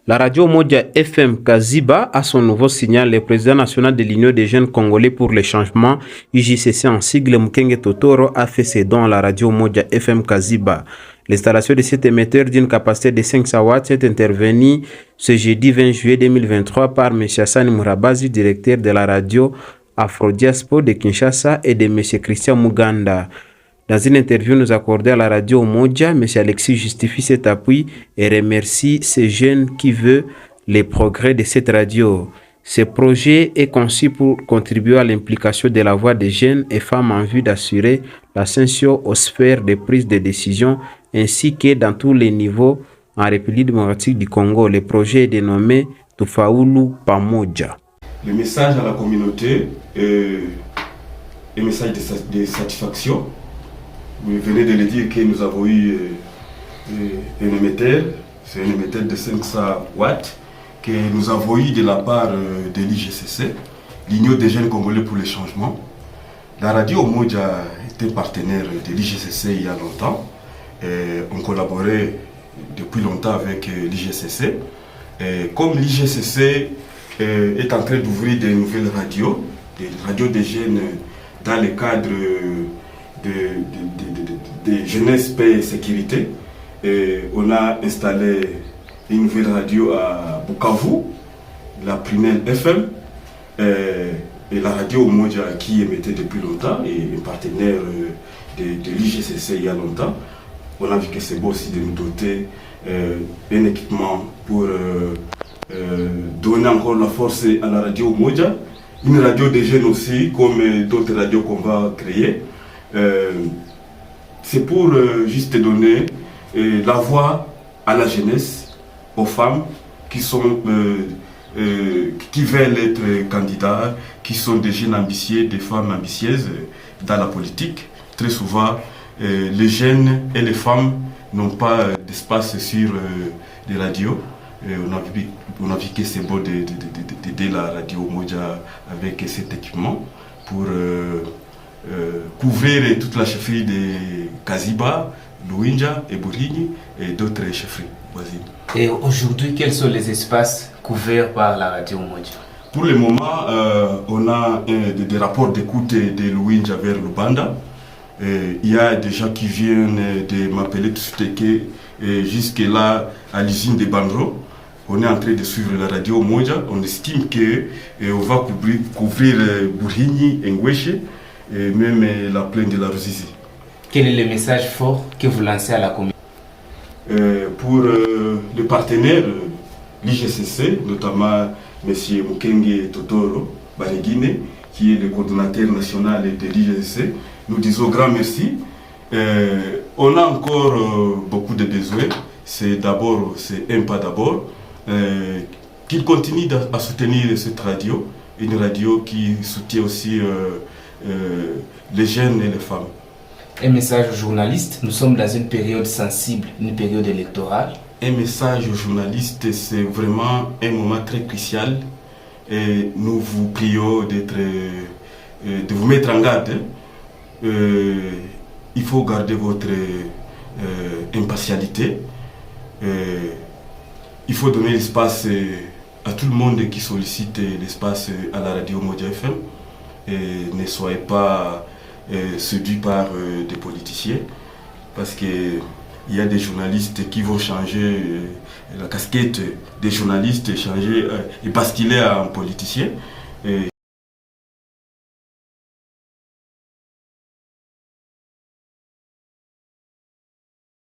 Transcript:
La radio Moja FM Kaziba a son nouveau signal. Le président national de l'Union des jeunes congolais pour le changement, UJCC en sigle, Mukenge Totoro, a fait ses dons à la radio Moja FM Kaziba. L'installation de cet émetteur d'une capacité de 500 watts est intervenue ce jeudi 20 juillet 2023 par M. Hassan Mourabazi, directeur de la radio Afrodiaspo de Kinshasa, et de M. Christian Muganda. Dans une interview nous accordée à la radio Moja, M. Alexis justifie cet appui et remercie ces jeunes qui veulent les progrès de cette radio. Ce projet est conçu pour contribuer à l'implication de la voix des jeunes et femmes en vue d'assurer l'ascension aux sphères de prise de décision ainsi que dans tous les niveaux en République démocratique du Congo. Le projet est dénommé Tufaulu Pamoja. Le message à la communauté est un message de satisfaction. Vous venez de le dire que nous avons eu un émetteur, c'est un émetteur de 500 watts que nous avons eu de la part de l'IGCC, l'Union des jeunes congolais pour le changement. La radio Moja était partenaire de l'IGCC il y a longtemps. On collaborait depuis longtemps avec l'IGCC. Comme l'IGCC est en train d'ouvrir des nouvelles radios, des radios des jeunes dans le cadre de jeunesse, paix et sécurité. On a installé une nouvelle radio à Bukavu, la Prunelle FM, et la radio Moja qui émettait depuis longtemps et un partenaire de l'IGCC il y a longtemps. On a vu que c'est beau aussi de nous doter d'un équipement pour donner encore la force à la radio Moja, une radio des jeunes aussi, comme d'autres radios qu'on va créer. C'est pour juste donner la voix à la jeunesse, aux femmes qui veulent être candidats, qui sont des jeunes ambitieux, des femmes ambitieuses dans la politique. Très souvent, les jeunes et les femmes n'ont pas d'espace sur les radios. On a vu que c'est beau d'aider la radio Moja avec cet équipement pour couvrir toute la chefferie de Kaziba, Luinja et Burinyi et d'autres chefferies voisines. Et aujourd'hui, quels sont les espaces couverts par la radio Moja? Pour le moment, on a des rapports d'écoute de Luinja vers Lubanda. Il y a des gens qui viennent de m'appeler tout de suite que jusque là, à l'usine de Bandro, on est en train de suivre la radio Moja. On estime qu'on va couvrir Burinyi et Ngweshe, et même la plaine de la Ruzizi. Quel est le message fort que vous lancez à la communauté? Pour les partenaires, l'IGCC, notamment M. Mukenge Totoro Banegine, qui est le coordonnateur national de l'IGCC, nous disons grand merci. On a encore beaucoup de besoins. C'est un pas d'abord. Qu'il continue à soutenir cette radio, une radio qui soutient aussi les jeunes et les femmes. Un message aux journalistes, nous sommes dans une période sensible, une période électorale. Un message aux journalistes, c'est vraiment un moment très crucial et nous vous prions de vous mettre en garde. Il faut garder votre impartialité. Il faut donner l'espace à tout le monde qui sollicite l'espace à la radio Moja FM. Et ne soyez pas séduits par des politiciens, parce qu'il y a des journalistes qui vont changer la casquette des journalistes, changer et basculer en politicien.